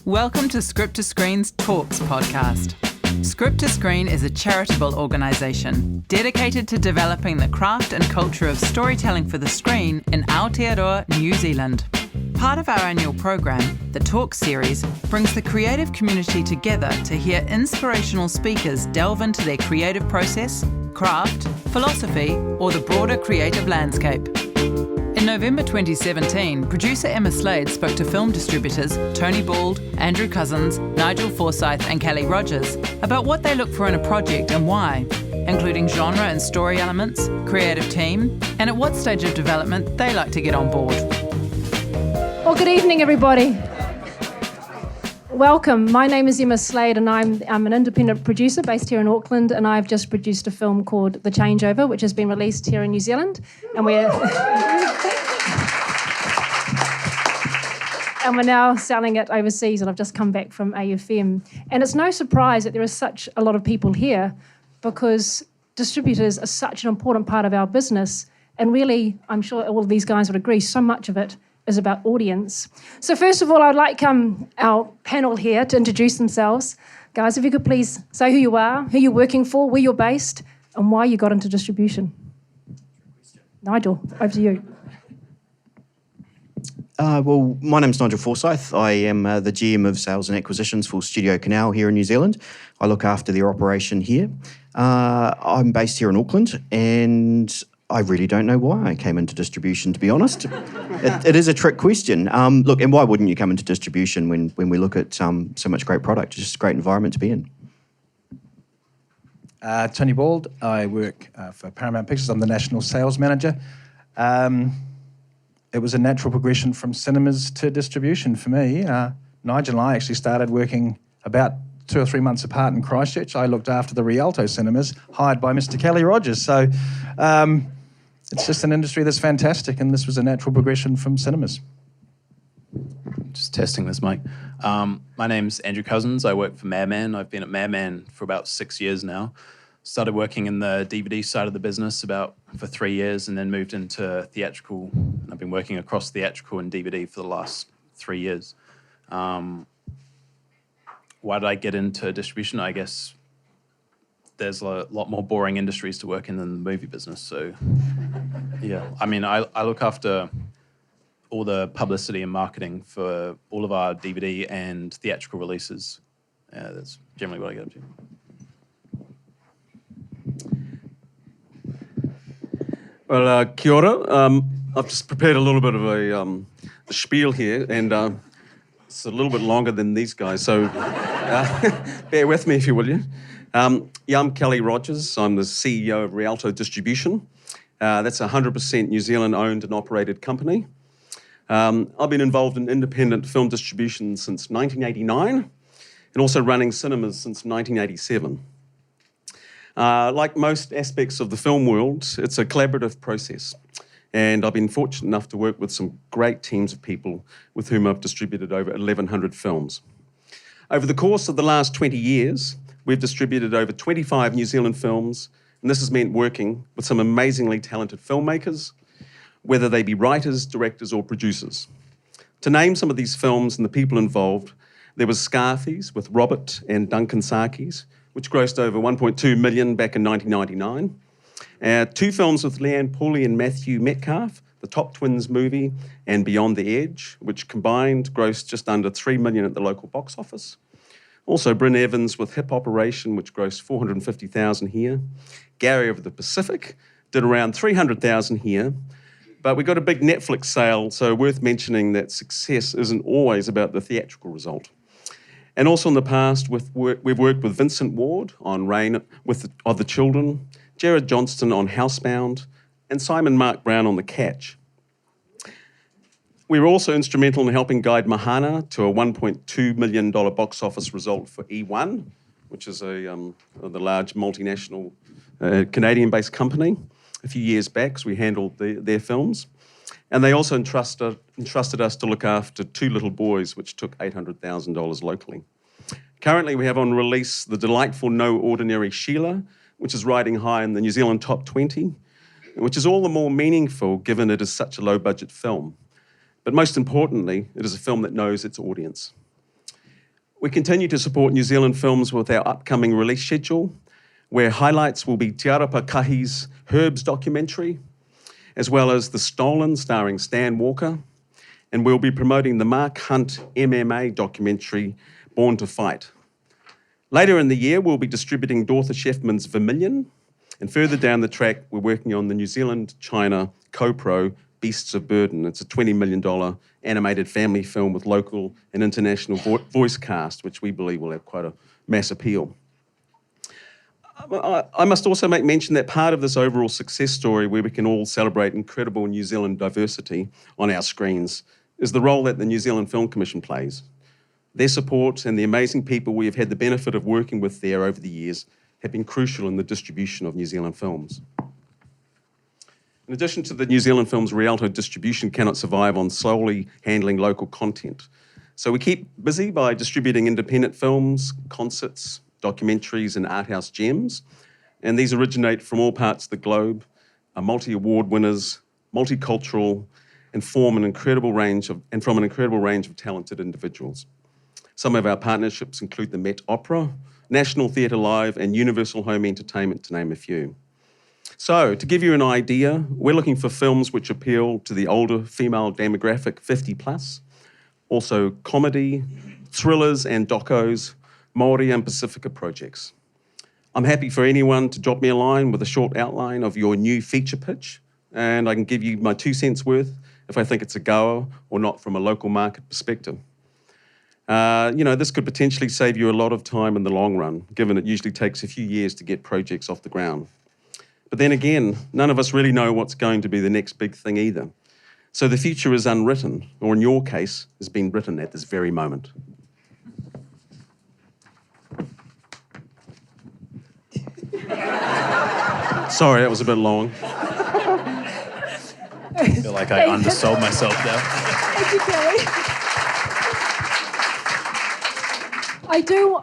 Welcome to Script to Screen's Talks podcast. Script to Screen is a charitable organisation dedicated to developing the craft and culture of storytelling for the screen in Aotearoa, New Zealand. Part of our annual program, the Talks series, brings the creative community together to hear inspirational speakers delve into their creative process, craft, philosophy, or the broader creative landscape. In November 2017, producer Emma Slade spoke to film distributors Tony Bald, Andrew Cousins, Nigel Forsyth and Kelly Rogers about what they look for in a project and why, including genre and story elements, creative team, and at what stage of development they like to get on board. Well, good evening, everybody. Welcome. My name is Emma Slade and I'm an independent producer based here in Auckland, and I've just produced a film called The Changeover, which has been released here in New Zealand. And we're now selling it overseas, and I've just come back from AFM. And it's no surprise that there is such a lot of people here, because distributors are such an important part of our business. And really, I'm sure all of these guys would agree, so much of it is about audience. So first of all, I'd like our panel here to introduce themselves. Guys, if you could please say who you are, who you're working for, where you're based, and why you got into distribution. Nigel, over to you. Well, my name's Nigel Forsyth. I am the GM of Sales and Acquisitions for Studio Canal here in New Zealand. I look after the operation here. I'm based here in Auckland, and I really don't know why I came into distribution, to be honest. It is a trick question. Look, and why wouldn't you come into distribution when we look at so much great product? It's just a great environment to be in. Tony Bald. I work for Paramount Pictures. I'm the National Sales Manager. It was a natural progression from cinemas to distribution for me. Nigel and I actually started working about 2 or 3 months apart in Christchurch. I looked after the Rialto cinemas, hired by Mr. Kelly Rogers. So it's just an industry that's fantastic, and this was a natural progression from cinemas. Just testing this mic. My name's Andrew Cousins. I work for Madman. I've been at Madman for about 6 years now. Started working in the DVD side of the business for 3 years, and then moved into theatrical. And I've been working across theatrical and DVD for the last 3 years. Why did I get into distribution? I guess there's a lot more boring industries to work in than the movie business. So, yeah. I mean, I look after all the publicity and marketing for all of our DVD and theatrical releases. That's generally what I get up to. Well, kia ora. I've just prepared a little bit of a spiel here, and it's a little bit longer than these guys, so bear with me if you will. I'm Kelly Rogers. I'm the CEO of Rialto Distribution. That's a 100% New Zealand owned and operated company. I've been involved in independent film distribution since 1989 and also running cinemas since 1987. Like most aspects of the film world, it's a collaborative process. And I've been fortunate enough to work with some great teams of people with whom I've distributed over 1,100 films. Over the course of the last 20 years, we've distributed over 25 New Zealand films, and this has meant working with some amazingly talented filmmakers, whether they be writers, directors, or producers. To name some of these films and the people involved, there was Scarface with Robert and Duncan Sarkis, which grossed over 1.2 million back in 1999. 2 films with Leanne Pooley and Matthew Metcalf, the Top Twins movie and Beyond the Edge, which combined grossed just under 3 million at the local box office. Also Bryn Evans with Hip Operation, which grossed 450,000 here. Gary of the Pacific did around 300,000 here. But we got a big Netflix sale, so worth mentioning that success isn't always about the theatrical result. And also in the past, we've worked with Vincent Ward on Reign of the Children, Jared Johnston on Housebound, and Simon Mark Brown on The Catch. We were also instrumental in helping guide Mahana to a $1.2 million box office result for E1, which is the large multinational Canadian-based company. A few years back, so we handled their films. And they also entrusted us to look after 2 little boys, which took $800,000 locally. Currently, we have on release the delightful No Ordinary Sheila, which is riding high in the New Zealand Top 20, which is all the more meaningful given it is such a low-budget film. But most importantly, it is a film that knows its audience. We continue to support New Zealand films with our upcoming release schedule, where highlights will be Te Arapa Kahi's Herbs documentary, as well as The Stolen, starring Stan Walker, and we'll be promoting the Mark Hunt MMA documentary, Born to Fight. Later in the year, we'll be distributing Dorothy Sheffman's Vermilion, and further down the track, we're working on the New Zealand-China co-pro Beasts of Burden. It's a $20 million animated family film with local and international voice cast, which we believe will have quite a mass appeal. I must also make mention that part of this overall success story, where we can all celebrate incredible New Zealand diversity on our screens, is the role that the New Zealand Film Commission plays. Their support and the amazing people we have had the benefit of working with there over the years have been crucial in the distribution of New Zealand films. In addition to the New Zealand films, Rialto Distribution cannot survive on solely handling local content. So we keep busy by distributing independent films, concerts, documentaries and art house gems, and these originate from all parts of the globe, are multi-award winners, multicultural, and from an incredible range of talented individuals. Some of our partnerships include the Met Opera, National Theatre Live, and Universal Home Entertainment, to name a few. So, to give you an idea, we're looking for films which appeal to the older female demographic, 50 plus, also comedy, thrillers and docos, Māori and Pacifica projects. I'm happy for anyone to drop me a line with a short outline of your new feature pitch, and I can give you my 2 cents worth if I think it's a goer or not from a local market perspective. This could potentially save you a lot of time in the long run, given it usually takes a few years to get projects off the ground. But then again, none of us really know what's going to be the next big thing either. So the future is unwritten, or in your case, has been written at this very moment. Sorry, that was a bit long. I feel like I undersold myself there. Thank you, Kelly.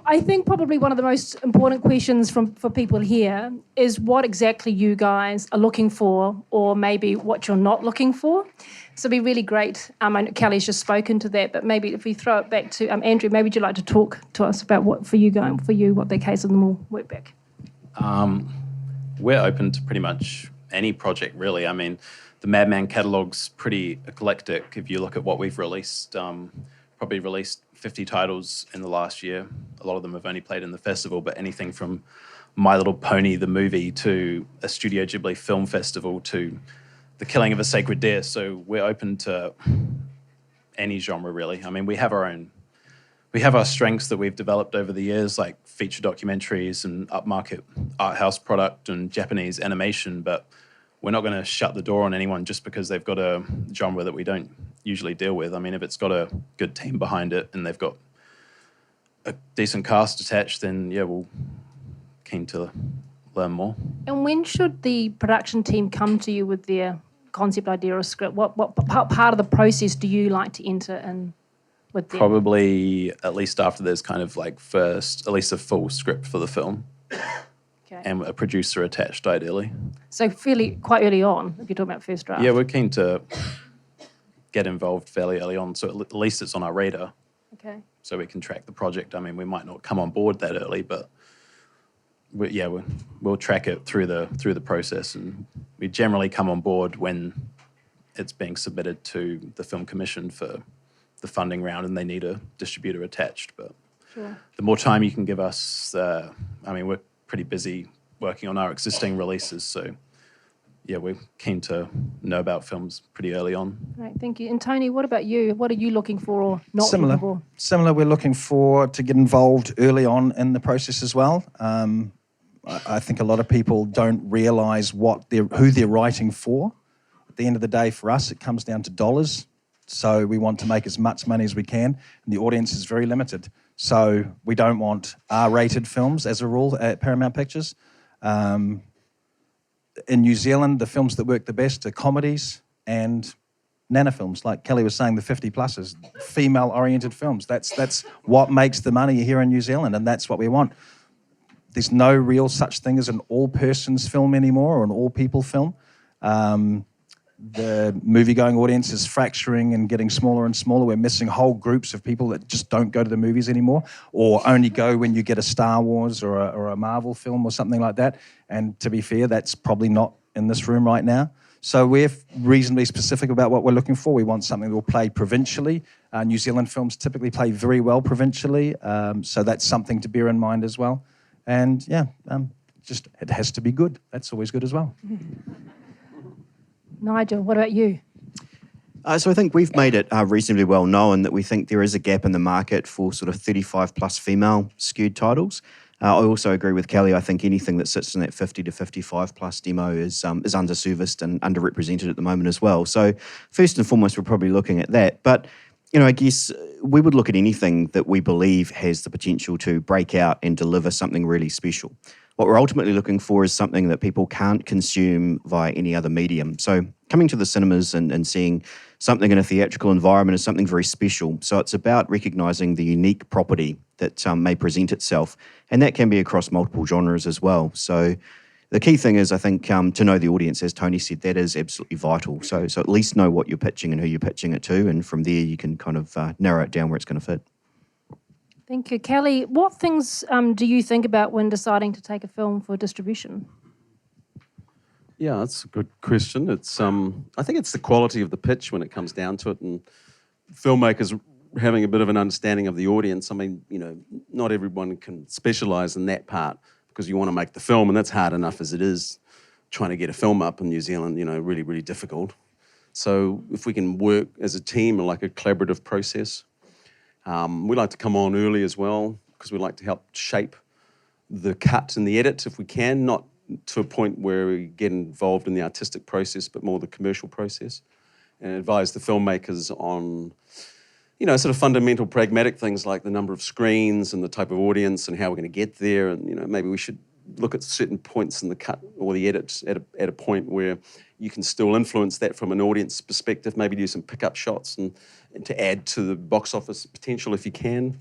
I think probably one of the most important questions for people here is what exactly you guys are looking for, or maybe what you're not looking for. So it'd be really great. I know Kelly's just spoken to that, but maybe if we throw it back to Andrew, maybe would you like to talk to us about what the case of them will work back? We're open to pretty much any project, really. I mean, the Madman catalogue's pretty eclectic. If you look at what we've released, probably released 50 titles in the last year. A lot of them have only played in the festival, but anything from My Little Pony, the movie, to a Studio Ghibli film festival, to The Killing of a Sacred Deer. So we're open to any genre, really. I mean, we have our strengths that we've developed over the years, like feature documentaries and upmarket art house product and Japanese animation, but we're not going to shut the door on anyone just because they've got a genre that we don't usually deal with. I mean, if it's got a good team behind it and they've got a decent cast attached, then yeah, we're keen to learn more. And when should the production team come to you with their concept idea or script? What part of the process do you like to enter in with them? Probably at least after there's kind of like at least a full script for the film. Okay. And a producer attached, ideally. So quite early on, if you're talking about first draft. Yeah, we're keen to get involved fairly early on, so at least it's on our radar. Okay. So we can track the project. I mean, we might not come on board that early, but we'll track it through the process, and we generally come on board when it's being submitted to the Film Commission for the funding round, and they need a distributor attached. But Sure. the more time you can give us, we're pretty busy working on our existing releases, so yeah, we're keen to know about films pretty early on. Great, thank you. And Tony, what about you? What are you looking for or not Similar. looking for? Similar, we're looking to get involved early on in the process as well. I think a lot of people don't realise who they're writing for. At the end of the day, for us, it comes down to dollars. So we want to make as much money as we can, and the audience is very limited. So we don't want R-rated films as a rule at Paramount Pictures. In New Zealand, the films that work the best are comedies and nana films, like Kelly was saying, the 50 pluses, female-oriented films. That's what makes the money here in New Zealand, and that's what we want. There's no real such thing as an all-persons film anymore, or an all-people film. the movie-going audience is fracturing and getting smaller and smaller. We're missing whole groups of people that just don't go to the movies anymore, or only go when you get a Star Wars or a Marvel film or something like that. And to be fair, that's probably not in this room right now. So we're reasonably specific about what we're looking for. We want something that will play provincially. New Zealand films typically play very well provincially, so that's something to bear in mind as well. And just it has to be good. That's always good as well. Nigel, what about you? So I think we've made it reasonably well known that we think there is a gap in the market for sort of 35 plus female skewed titles. I also agree with Kelly. I think anything that sits in that 50 to 55 plus demo is underserviced and underrepresented at the moment as well. So first and foremost, we're probably looking at that. But I guess we would look at anything that we believe has the potential to break out and deliver something really special. What we're ultimately looking for is something that people can't consume via any other medium. So coming to the cinemas and seeing something in a theatrical environment is something very special. So it's about recognising the unique property that may present itself, and that can be across multiple genres as well. So the key thing is, I think, to know the audience, as Tony said, that is absolutely vital. So at least know what you're pitching and who you're pitching it to, and from there you can kind of narrow it down where it's going to fit. Thank you. Kelly, what things do you think about when deciding to take a film for distribution? Yeah, that's a good question. It's I think it's the quality of the pitch when it comes down to it, and filmmakers having a bit of an understanding of the audience. I mean, not everyone can specialise in that part because you want to make the film, and that's hard enough as it is. Trying to get a film up in New Zealand, really, really difficult. So if we can work as a team, like a collaborative process, we like to come on early as well because we like to help shape the cut and the edit if we can, not to a point where we get involved in the artistic process, but more the commercial process, and advise the filmmakers on, sort of fundamental pragmatic things like the number of screens and the type of audience and how we're going to get there. And, maybe we should look at certain points in the cut or the edit at a point where you can still influence that from an audience perspective, maybe do some pickup shots and to add to the box office potential if you can.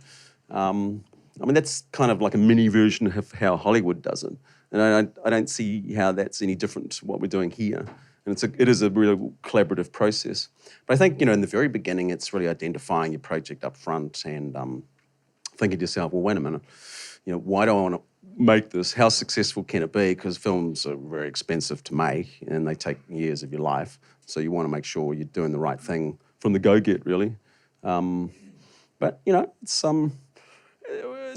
That's kind of like a mini version of how Hollywood does it. And I don't see how that's any different to what we're doing here. And it is a really collaborative process. But I think, in the very beginning, it's really identifying your project up front and thinking to yourself, well, wait a minute, why do I want to make this? How successful can it be? Because films are very expensive to make and they take years of your life. So you want to make sure you're doing the right thing from the go-get, really. But, it's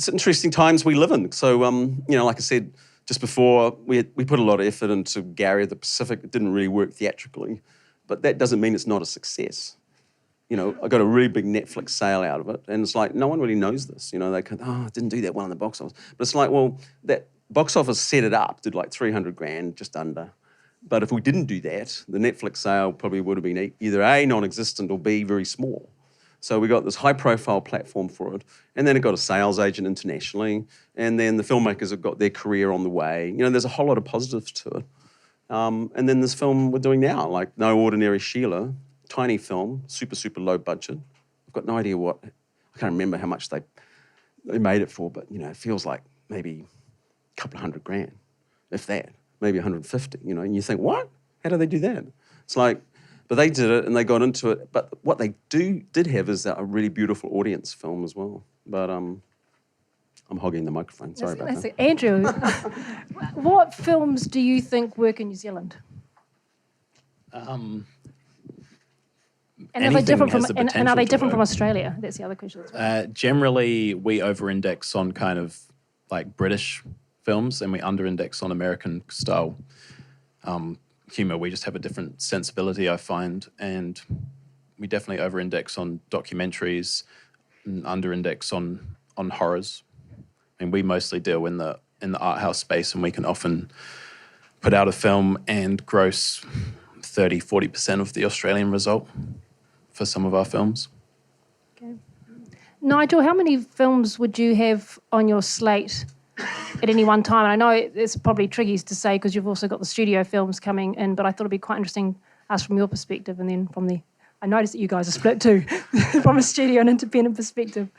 interesting times we live in. So, like I said, just before, we put a lot of effort into Gary of the Pacific. It didn't really work theatrically, but that doesn't mean it's not a success. I got a really big Netflix sale out of it, and it's like, no one really knows this. They go, I didn't do that well in the box office. But it's like, well, that box office set it up, did like 300 grand, just under. But if we didn't do that, the Netflix sale probably would have been either A, non-existent, or B, very small. So we got this high-profile platform for it, and then it got a sales agent internationally, and then the filmmakers have got their career on the way. There's a whole lot of positives to it. And then this film we're doing now, like No Ordinary Sheila, tiny film, super, super low budget. I've got no idea I can't remember how much they made it for, but, it feels like maybe a couple of $100 grand, if that, maybe 150, and you think, what? How do they do that? It's like, but they did it and they got into it. But what they did have is a really beautiful audience film as well. But I'm hogging the microphone. Sorry about that. Andrew, what films do you think work in New Zealand? And are they different from Australia? That's the other question as well. Generally, we over-index on kind of like British films and we under-index on American style humour. We just have a different sensibility, I find, and we definitely over-index on documentaries and under-index on horrors. I mean, we mostly deal in the art house space, and we can often put out a film and gross 30-40% of the Australian result for some of our films. Okay. Nigel, how many films would you have on your slate at any one time? And I know it's probably tricky to say because you've also got the studio films coming in, but I thought it'd be quite interesting, us from your perspective and then from the I noticed that you guys are split too, from a studio and independent perspective.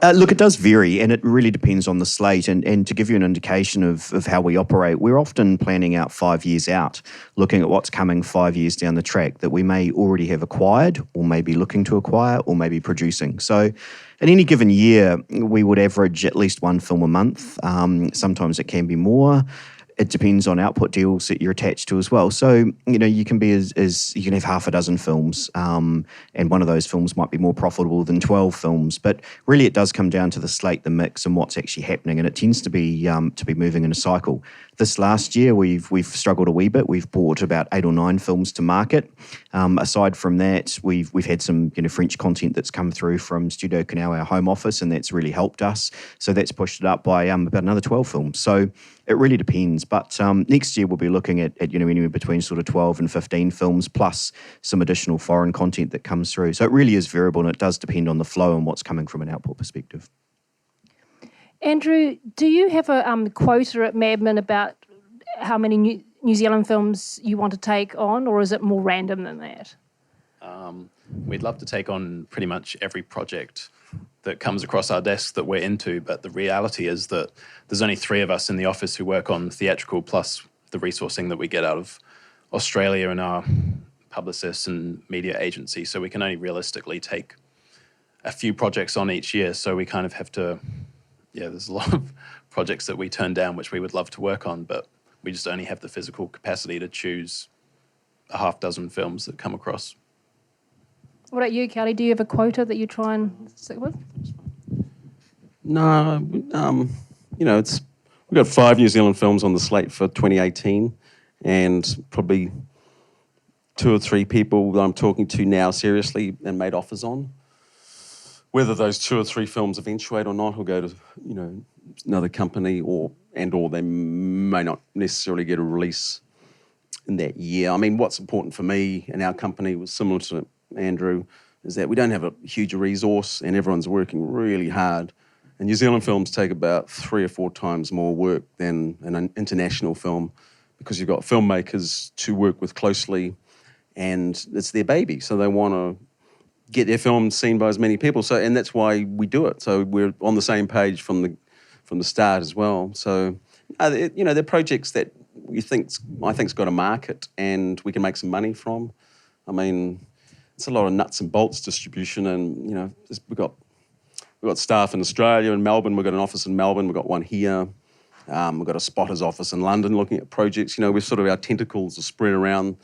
Look, it does vary, and it really depends on the slate. And to give you an indication of how we operate, we're often planning out 5 years out, looking at what's coming 5 years down the track that we may already have acquired, or maybe looking to acquire, or maybe producing. So in any given year, we would average at least one film a month. Sometimes it can be more. It depends on output deals that you're attached to as well. So, you can be you can have half a dozen films, and one of those films might be more profitable than 12 films. But really, it does come down to the slate, the mix, and what's actually happening. And it tends to be moving in a cycle. This last year, we've struggled a wee bit. We've brought about 8 or 9 films to market. Aside from that, we've had some French content that's come through from Studio Canal, our home office, and that's really helped us. So that's pushed it up by about another 12 films. So it really depends. But next year we'll be looking at anywhere between sort of 12 and 15 films plus some additional foreign content that comes through. So it really is variable, and it does depend on the flow and what's coming from an output perspective. Andrew, do you have a quota at Madman about how many New Zealand films you want to take on, or is it more random than that? We'd love to take on pretty much every project that comes across our desk that we're into, but the reality is that there's only 3 of us in the office who work on theatrical, plus the resourcing that we get out of Australia and our publicists and media agency. So we can only realistically take a few projects on each year. So we kind of have to, there's a lot of projects that we turn down, which we would love to work on, but we just only have the physical capacity to choose a half dozen films that come across. What about you, Kelly? Do you have a quota that you try and stick with? No, we've got 5 New Zealand films on the slate for 2018, and probably 2 or 3 people that I'm talking to now seriously and made offers on. Whether those 2 or 3 films eventuate or not, or go to another company, or they may not necessarily get a release in that year. I mean, what's important for me and our company was similar to Andrew, is that we don't have a huge resource and everyone's working really hard. And New Zealand films take about 3 or 4 times more work than an international film, because you've got filmmakers to work with closely and it's their baby. So they want to get their film seen by as many people. So, and that's why we do it. So we're on the same page from the start as well. So, they're projects that I think's got a market and we can make some money from. I mean, it's a lot of nuts and bolts distribution, and we've got staff in Australia and Melbourne. We've got an office in Melbourne. We've got one here. We've got a spotters office in London looking at projects. We're sort of, our tentacles are spread around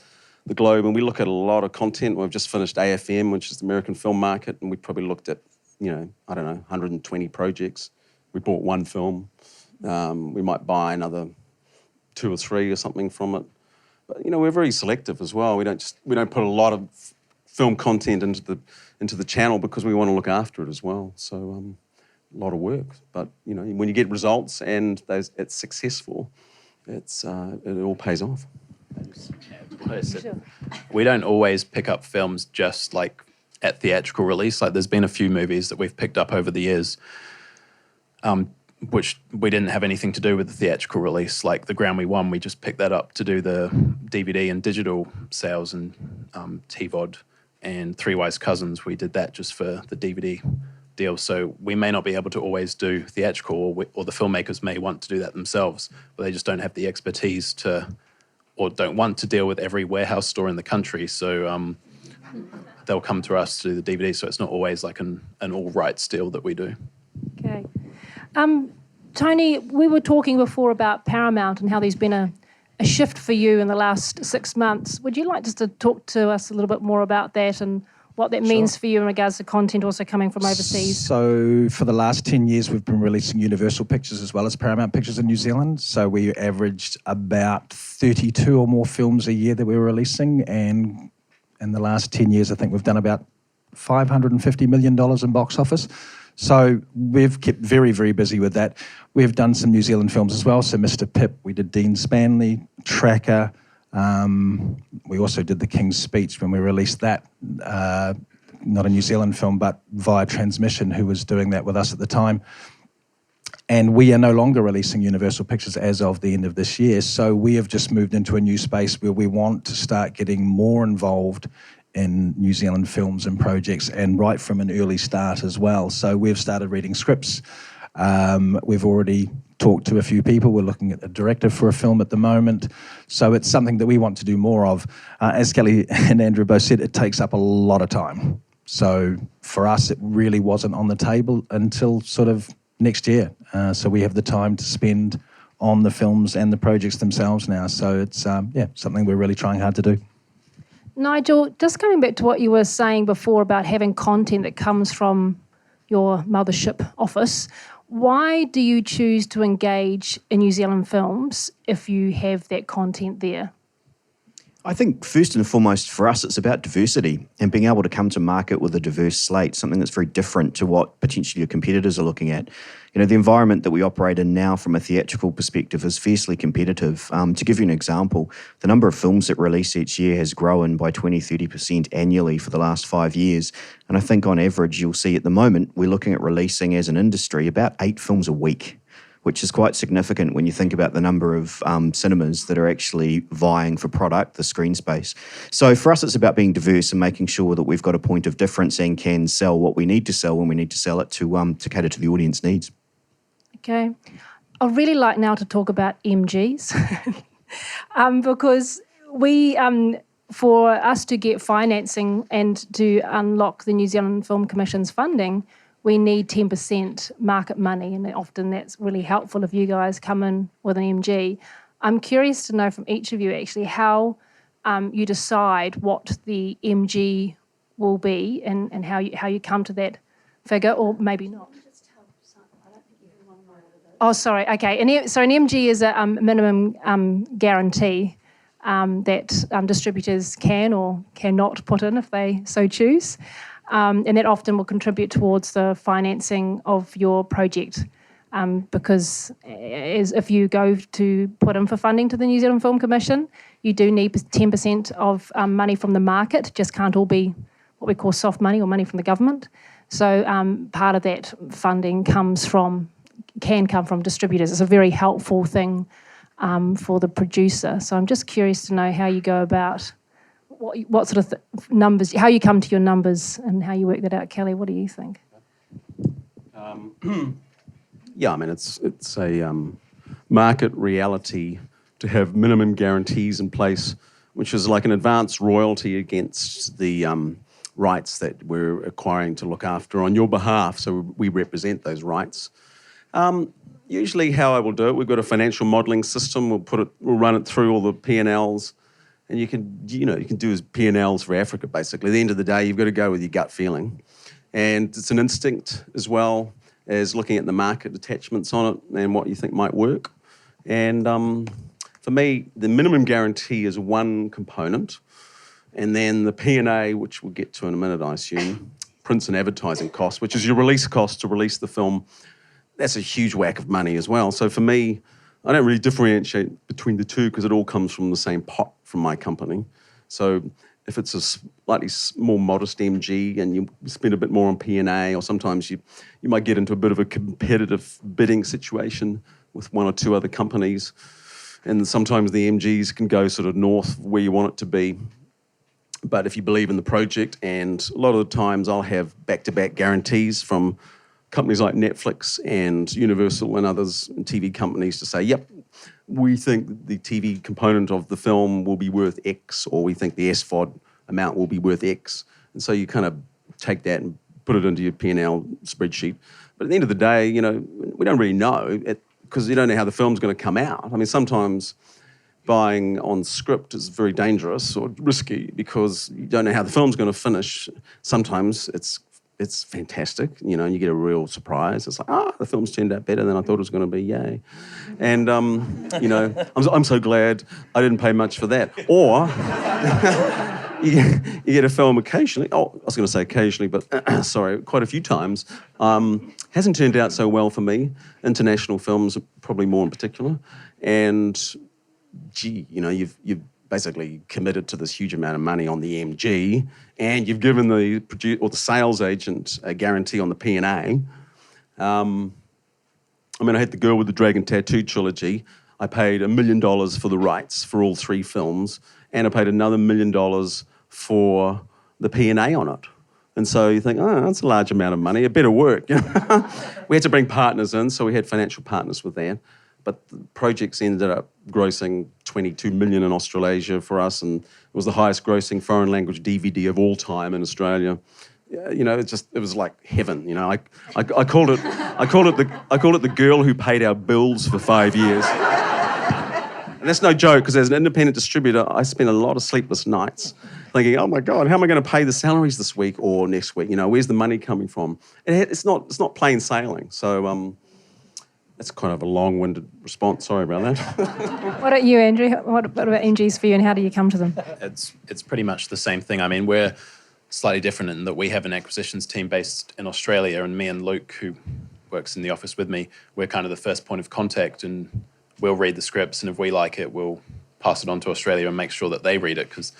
the globe, and we look at a lot of content. We've just finished AFM, which is the American film market, and we probably looked at 120 projects. We bought 1 film. We might buy another 2 or 3 or something from it. But we're very selective as well. We don't put a lot of film content into the channel because we want to look after it as well. So a lot of work. But when you get results and it's successful, it all pays off. Sure. We don't always pick up films just like at theatrical release. Like there's been a few movies that we've picked up over the years, which we didn't have anything to do with the theatrical release. Like The Ground We Won, we just picked that up to do the DVD and digital sales, and TVOD, and Three Wise Cousins, we did that just for the DVD deal. So we may not be able to always do theatrical, or the filmmakers may want to do that themselves, but they just don't have the expertise or don't want to deal with every warehouse store in the country. So they'll come to us to do the DVD. So it's not always like an all rights deal that we do. Okay. Tony, we were talking before about Paramount and how there's been a shift for you in the last 6 months. Would you like just to talk to us a little bit more about that and what that means for you in regards to content also coming from overseas? So for the last 10 years, we've been releasing Universal Pictures as well as Paramount Pictures in New Zealand. So we averaged about 32 or more films a year that we were releasing. And in the last 10 years, I think we've done about $550 million in box office. So we've kept very, very busy with that. We've done some New Zealand films as well. So Mr. Pip, we did Dean Spanley, Tracker. We also did The King's Speech when we released that. Not a New Zealand film, but via Transmission, who was doing that with us at the time. And we are no longer releasing Universal Pictures as of the end of this year. So we have just moved into a new space where we want to start getting more involved in New Zealand films and projects, and right from an early start as well. So we've started reading scripts. We've already talked to a few people. We're looking at a director for a film at the moment. So it's something that we want to do more of. As Kelly and Andrew both said, it takes up a lot of time. So for us, it really wasn't on the table until sort of next year. So we have the time to spend on the films and the projects themselves now. So it's something we're really trying hard to do. Nigel, just coming back to what you were saying before about having content that comes from your mothership office, why do you choose to engage in New Zealand films if you have that content there? I think first and foremost for us, it's about diversity and being able to come to market with a diverse slate, something that's very different to what potentially your competitors are looking at. You know, the environment that we operate in now from a theatrical perspective is fiercely competitive. To give you an example, the number of films that release each year has grown by 20-30% annually for the last 5 years. And I think on average, you'll see at the moment, we're looking at releasing as an industry about 8 films a week, which is quite significant when you think about the number of cinemas that are actually vying for product, the screen space. So for us, it's about being diverse and making sure that we've got a point of difference and can sell what we need to sell when we need to sell it to cater to the audience needs. Okay. I'd really like now to talk about MGs because we, for us to get financing and to unlock the New Zealand Film Commission's funding, we need 10% market money, and often that's really helpful if you guys come in with an MG. I'm curious to know from each of you actually how you decide what the MG will be and how you come to that figure, or maybe not. Oh, sorry. Okay. So an MG is a minimum guarantee that distributors can or cannot put in if they so choose. And that often will contribute towards the financing of your project because if you go to put in for funding to the New Zealand Film Commission, you do need 10% of money from the market. It just can't all be what we call soft money or money from the government. So part of that funding can come from distributors. It's a very helpful thing for the producer. So I'm just curious to know how you go about what sort of numbers, how you come to your numbers and how you work that out. Kelly, what do you think? Yeah, I mean, it's a market reality to have minimum guarantees in place, which is like an advance royalty against the rights that we're acquiring to look after on your behalf. So we represent those rights. Usually how I will do it, we've got a financial modelling system. We'll run it through all the P&Ls. And you can do P&Ls for Africa, basically. At the end of the day, you've got to go with your gut feeling. And it's an instinct as well as looking at the market attachments on it and what you think might work. And for me, the minimum guarantee is one component. And then the P&A, which we'll get to in a minute, I assume, prints and advertising costs, which is your release cost to release the film. That's a huge whack of money as well. So for me, I don't really differentiate between the two because it all comes from the same pot from my company. So if it's a slightly more modest MG and you spend a bit more on P&A, or sometimes you might get into a bit of a competitive bidding situation with one or two other companies, and sometimes the MGs can go sort of north where you want it to be. But if you believe in the project, and a lot of the times I'll have back-to-back guarantees from companies like Netflix and Universal and others, and TV companies to say, yep, we think the TV component of the film will be worth X, or we think the SVOD amount will be worth X. And so you kind of take that and put it into your P&L spreadsheet. But at the end of the day, we don't really know because you don't know how the film's going to come out. I mean, sometimes buying on script is very dangerous or risky because you don't know how the film's going to finish. Sometimes it's fantastic, and you get a real surprise. It's like, the film's turned out better than I thought it was going to be, yay. And, I'm so glad I didn't pay much for that. Or you get a film occasionally, I was going to say occasionally, but sorry, quite a few times, hasn't turned out so well for me. International films, probably more in particular. And, gee, you've basically committed to this huge amount of money on the MG, and you've given the sales agent a guarantee on the P&A. I mean, I had The Girl with the Dragon Tattoo trilogy. I paid $1 million for the rights for all 3 films, and I paid another $1 million for the P&A on it. And so you think, oh, that's a large amount of money. It better work. We had to bring partners in, so we had financial partners with that. But the projects ended up grossing $22 million in Australasia for us, and it was the highest grossing foreign language DVD of all time in Australia. You know, it was like heaven. You know, I called it the girl who paid our bills for 5 years. And that's no joke, because as an independent distributor, I spent a lot of sleepless nights thinking, oh my God, how am I going to pay the salaries this week or next week? You know, where's the money coming from? It's not plain sailing. So that's kind of a long-winded response. Sorry about that. What about you, Andrew? What about MGs for you, and how do you come to them? It's pretty much the same thing. I mean, we're slightly different in that we have an acquisitions team based in Australia, and me and Luke, who works in the office with me, we're kind of the first point of contact, and we'll read the scripts, and if we like it, we'll pass it on to Australia and make sure that they read it, because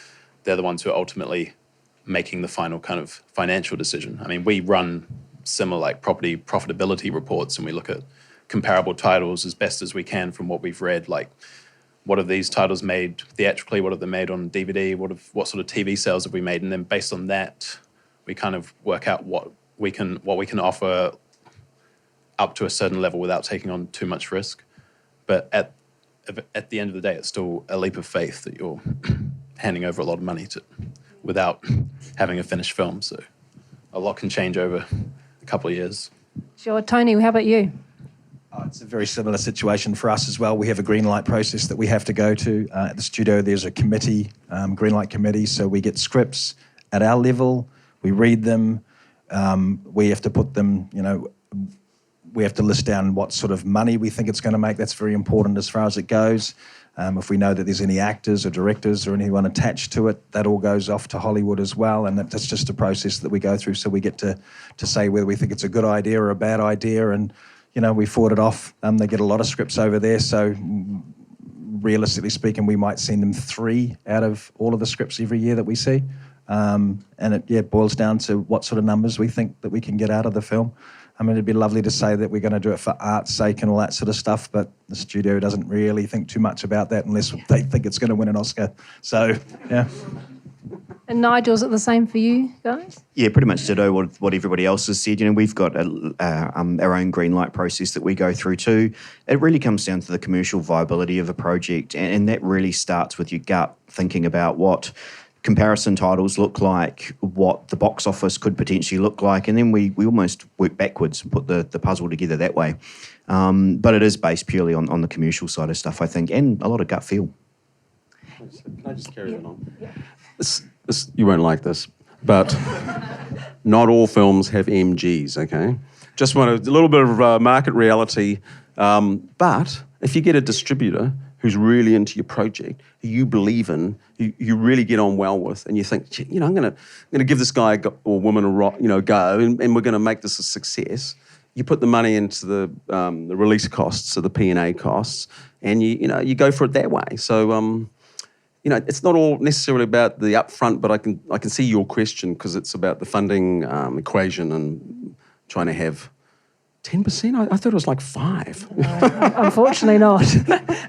they're the ones who are ultimately making the final kind of financial decision. I mean, we run similar like property profitability reports, and we look at comparable titles as best as we can from what we've read, like what have these titles made theatrically, what have they made on DVD, what sort of TV sales have we made, and then based on that, we kind of work out what we can offer up to a certain level without taking on too much risk. But at the end of the day, it's still a leap of faith that you're handing over a lot of money to without having a finished film. So a lot can change over a couple of years. Sure. Tony, how about you? It's a very similar situation for us as well. We have a green light process that we have to go to. At the studio, there's a committee, green light committee, so we get scripts at our level, we read them, we have to put them, we have to list down what sort of money we think it's going to make. That's very important as far as it goes. If we know that there's any actors or directors or anyone attached to it, that all goes off to Hollywood as well, and that's just a process that we go through, so we get to say whether we think it's a good idea or a bad idea, and we forward it off. They get a lot of scripts over there, so realistically speaking, we might send them 3 out of all of the scripts every year that we see. And it boils down to what sort of numbers we think that we can get out of the film. I mean, it'd be lovely to say that we're going to do it for art's sake and all that sort of stuff, but the studio doesn't really think too much about that unless they think it's going to win an Oscar. So, yeah. And Nigel, is it the same for you guys? Yeah, pretty much ditto what everybody else has said. We've got our own green light process that we go through too. It really comes down to the commercial viability of a project, and that really starts with your gut, thinking about what comparison titles look like, what the box office could potentially look like, and then we almost work backwards and put the puzzle together that way. But it is based purely on the commercial side of stuff, I think, and a lot of gut feel. Can I just carry that on? Yeah. This, you won't like this, but not all films have MGs, okay? Just want a little bit of market reality. But if you get a distributor who's really into your project, who you believe in, who you really get on well with, and you think, I'm going to give this guy or woman a go, and we're going to make this a success. You put the money into the release costs, so the P&A costs, and you go for it that way. So. It's not all necessarily about the upfront, but I can see your question, because it's about the funding equation and trying to have 10%. I thought it was like 5%. Unfortunately not.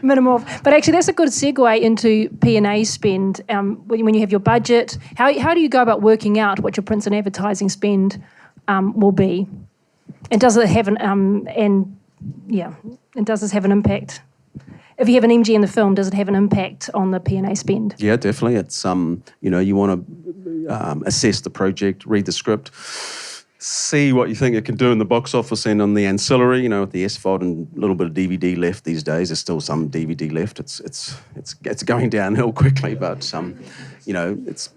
Minimal. But actually, that's a good segue into P&A spend. When you have your budget, how do you go about working out what your print and advertising spend will be? And does it have does this have an impact? If you have an MG in the film, does it have an impact on the P&A spend? Yeah, definitely. It's you want to assess the project, read the script, see what you think it can do in the box office and on the ancillary. With the SVOD and a little bit of DVD left these days. There's still some DVD left. It's going downhill quickly, but it's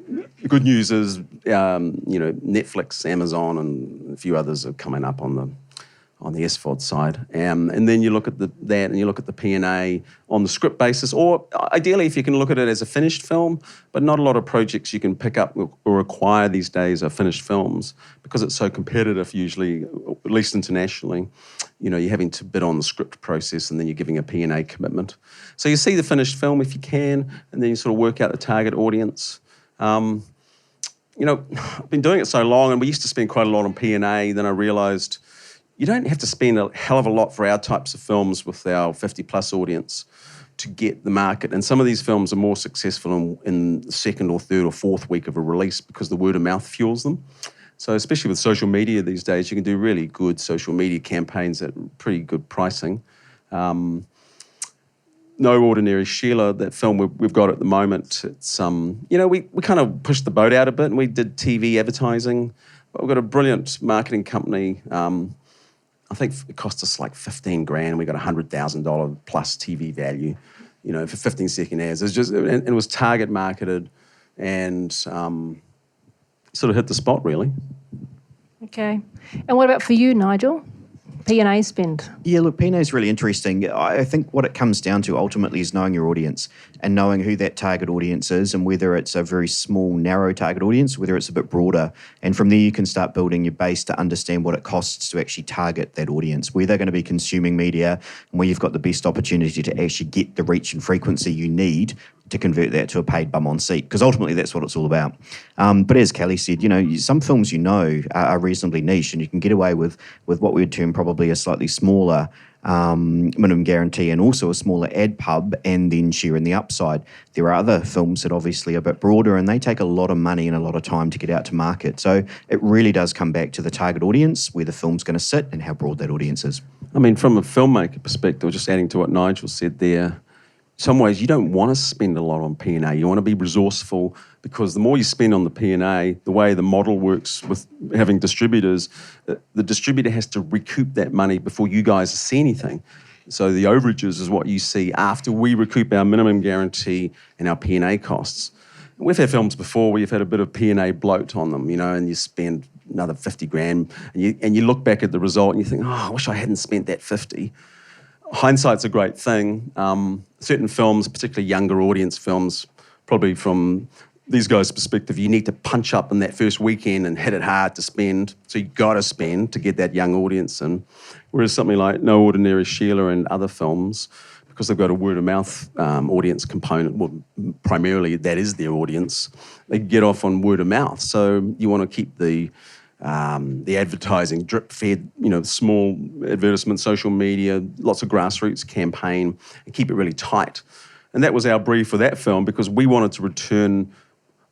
good news is Netflix, Amazon, and a few others are coming up on the SVOD side. And then you look at that and you look at the P&A on the script basis, or ideally if you can look at it as a finished film, but not a lot of projects you can pick up or acquire these days are finished films, because it's so competitive usually, at least internationally. You're having to bid on the script process, and then you're giving a P&A commitment. So you see the finished film if you can, and then you sort of work out the target audience. I've been doing it so long, and we used to spend quite a lot on P&A, then I realised you don't have to spend a hell of a lot for our types of films with our 50-plus audience to get the market. And some of these films are more successful in the second or third or fourth week of a release because the word of mouth fuels them. So especially with social media these days, you can do really good social media campaigns at pretty good pricing. No Ordinary Sheila, that film we've got at the moment, it's, we kind of pushed the boat out a bit and we did TV advertising. But we've got a brilliant marketing company. I think it cost us like $15,000. We got $100,000 plus TV value, for 15-second ads. It was target marketed and sort of hit the spot, really. Okay. And what about for you, Nigel? P&A spend? Yeah, look, P&A is really interesting. I think what it comes down to ultimately is knowing your audience and knowing who that target audience is and whether it's a very small, narrow target audience, whether it's a bit broader. And from there, you can start building your base to understand what it costs to actually target that audience, where they're going to be consuming media and where you've got the best opportunity to actually get the reach and frequency you need to convert that to a paid bum on seat, because ultimately that's what it's all about. But as Kelly said, some films are reasonably niche, and you can get away with what we would term probably a slightly smaller minimum guarantee and also a smaller ad pub, and then share in the upside. There are other films that obviously are a bit broader, and they take a lot of money and a lot of time to get out to market. So it really does come back to the target audience, where the film's going to sit, and how broad that audience is. I mean, from a filmmaker perspective, just adding to what Nigel said there, some ways you don't want to spend a lot on P&A. You want to be resourceful, because the more you spend on the P&A, the way the model works with having distributors, the distributor has to recoup that money before you guys see anything. So the overages is what you see after we recoup our minimum guarantee and our P&A costs. We've had films before where you've had a bit of P&A bloat on them, and you spend another $50,000, and you look back at the result and you think, I wish I hadn't spent that 50. Hindsight's a great thing. Certain films, particularly younger audience films, probably from these guys' perspective, you need to punch up in that first weekend and hit it hard to spend. So you've got to spend to get that young audience in. Whereas something like No Ordinary Sheila and other films, because they've got a word-of-mouth audience component, well, primarily that is their audience, they get off on word of mouth. So you want to keep the advertising drip-fed, small advertisement, social media, lots of grassroots campaign, and keep it really tight. And that was our brief for that film, because we wanted to get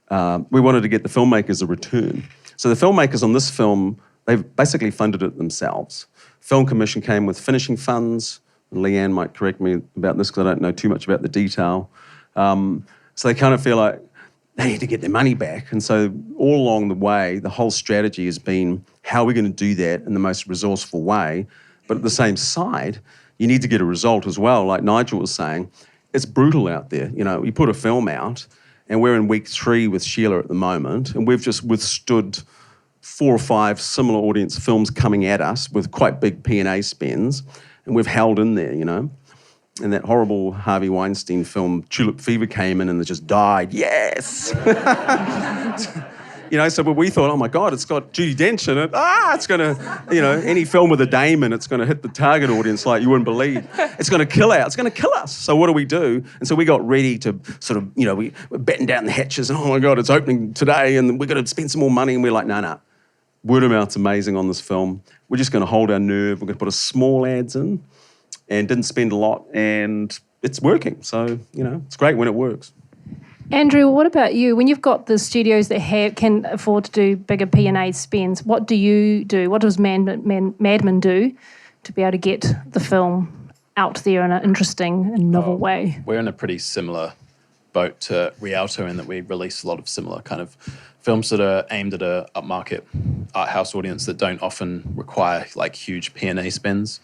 the filmmakers a return. So the filmmakers on this film, they've basically funded it themselves. Film Commission came with finishing funds, and Leanne might correct me about this because I don't know too much about the detail. So they kind of feel like they need to get their money back. And so all along the way, the whole strategy has been, how are we going to do that in the most resourceful way? But at the same side, you need to get a result as well. Like Nigel was saying, it's brutal out there. You put a film out, and we're in week 3 with Sheila at the moment, and we've just withstood 4 or 5 similar audience films coming at us with quite big P&A spends, and we've held in there, And that horrible Harvey Weinstein film, Tulip Fever, came in and it just died. Yes! So we thought, oh my God, it's got Judi Dench in it. It's going to, any film with a dame in it's going to hit the target audience like you wouldn't believe. It's going to kill it's going to kill us. So what do? And so we got ready to sort of, we're betting down the hatches. And, oh my God, it's opening today and we're going to spend some more money. And we're like, no. Word of mouth's amazing on this film. We're just going to hold our nerve. We're going to put a small ads in. And didn't spend a lot, and it's working. So, it's great when it works. Andrew, what about you? When you've got the studios that can afford to do bigger P&A spends, what do you do? What does Madman do to be able to get the film out there in an interesting and novel way? We're in a pretty similar boat to Rialto in that we release a lot of similar kind of films that are aimed at a upmarket art house audience that don't often require like huge P&A spends,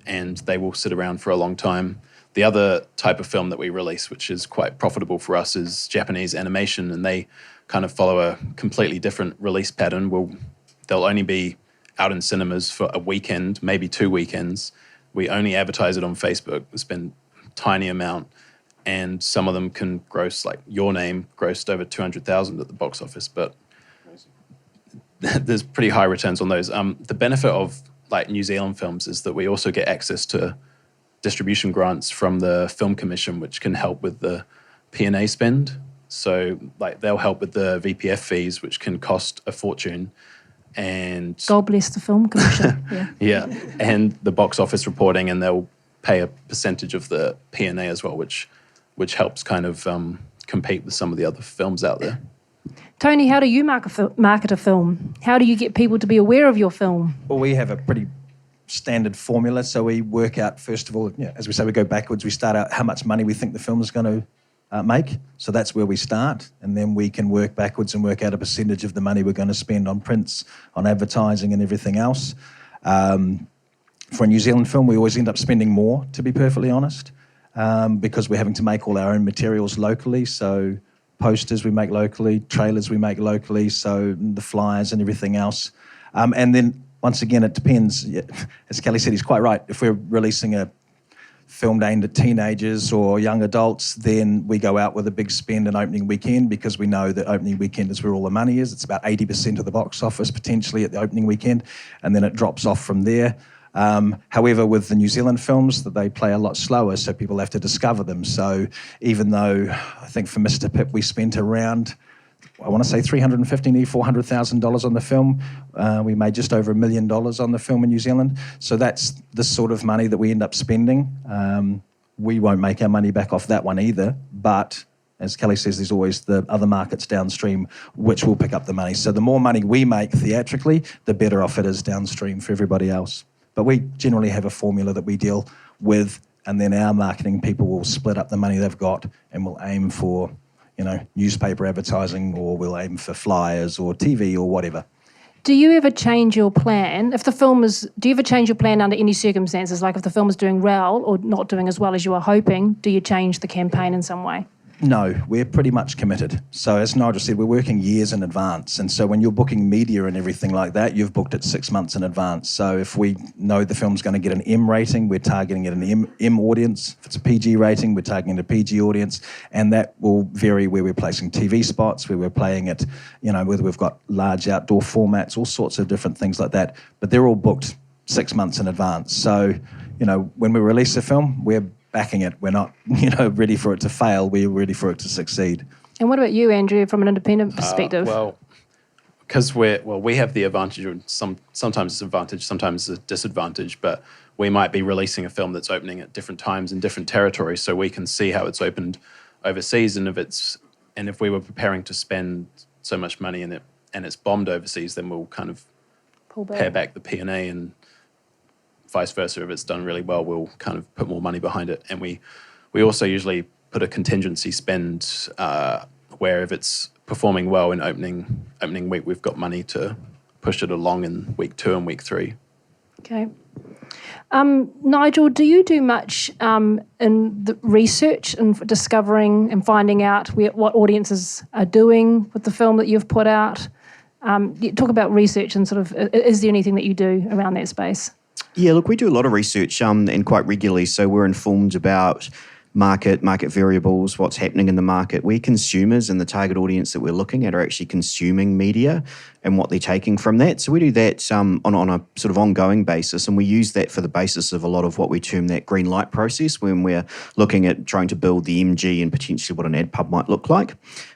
and they will sit around for a long time. The other type of film that we release, which is quite profitable for us, is Japanese animation, and they kind of follow a completely different release pattern. They'll only be out in cinemas for a weekend, maybe 2 weekends. We only advertise it on Facebook. We spend a tiny amount, and some of them can gross, like Your Name grossed over 200,000 at the box office, but there's pretty high returns on those. The benefit of like New Zealand films is that we also get access to distribution grants from the Film Commission, which can help with the P&A spend. So like they'll help with the VPF fees, which can cost a fortune. and God bless the Film Commission. Yeah. yeah, and the box office reporting, and they'll pay a percentage of the P&A as well, which helps kind of compete with some of the other films out there. Tony, how do you market a film? How do you get people to be aware of your film? Well, we have a pretty standard formula. So we work out, first of all, as we say, we go backwards. We start out how much money we think the film is going to make. So that's where we start. And then we can work backwards and work out a percentage of the money we're going to spend on prints, on advertising and everything else. For a New Zealand film, we always end up spending more, to be perfectly honest, because we're having to make all our own materials locally. So posters we make locally, trailers we make locally, so the flyers and everything else. And then, once again, it depends. As Kelly said, he's quite right. If we're releasing a film aimed at teenagers or young adults, then we go out with a big spend an opening weekend, because we know that opening weekend is where all the money is. It's about 80% of the box office potentially at the opening weekend, and then it drops off from there. However, with the New Zealand films, that they play a lot slower, so people have to discover them. So even though I think for Mr. Pip we spent around, I want to say $350,000, $400,000 on the film, we made just over $1 million on the film in New Zealand. So that's the sort of money that we end up spending. We won't make our money back off that one either, but as Kelly says, there's always the other markets downstream which will pick up the money. So the more money we make theatrically, the better off it is downstream for everybody else. But we generally have a formula that we deal with, and then our marketing people will split up the money they've got and will aim for, newspaper advertising, or we'll aim for flyers or TV or whatever. Do you ever change your plan? Do you ever change your plan under any circumstances? Like if the film is doing well or not doing as well as you were hoping, do you change the campaign in some way? No, we're pretty much committed. So as Nigel said, we're working years in advance. And so when you're booking media and everything like that, you've booked it 6 months in advance. So if we know the film's going to get an M rating, we're targeting it an M audience. If it's a PG rating, we're targeting a PG audience. And that will vary where we're placing TV spots, where we're playing it, whether we've got large outdoor formats, all sorts of different things like that. But they're all booked 6 months in advance. So, when we release a film, we're backing it. We're not, ready for it to fail. We're ready for it to succeed. And what about you, Andrea, from an independent perspective? Well, because we have the advantage, or sometimes it's an advantage, sometimes it's a disadvantage, but we might be releasing a film that's opening at different times in different territories, so we can see how it's opened overseas, and if we were preparing to spend so much money in it and it's bombed overseas, then we'll kind of pare back the P&A, and vice versa. If it's done really well, we'll kind of put more money behind it. And we also usually put a contingency spend where if it's performing well in opening week, we've got money to push it along in week 2 and week 3. Okay. Nigel, do you do much in the research and discovering and finding out what audiences are doing with the film that you've put out? You talk about research and sort of, is there anything that you do around that space? Yeah, look, we do a lot of research and quite regularly, so we're informed about market variables, what's happening in the market. We consumers and the target audience that we're looking at are actually consuming media and what they're taking from that. So we do that on a sort of ongoing basis, and we use that for the basis of a lot of what we term that green light process when we're looking at trying to build the MG and potentially what an ad pub might look like.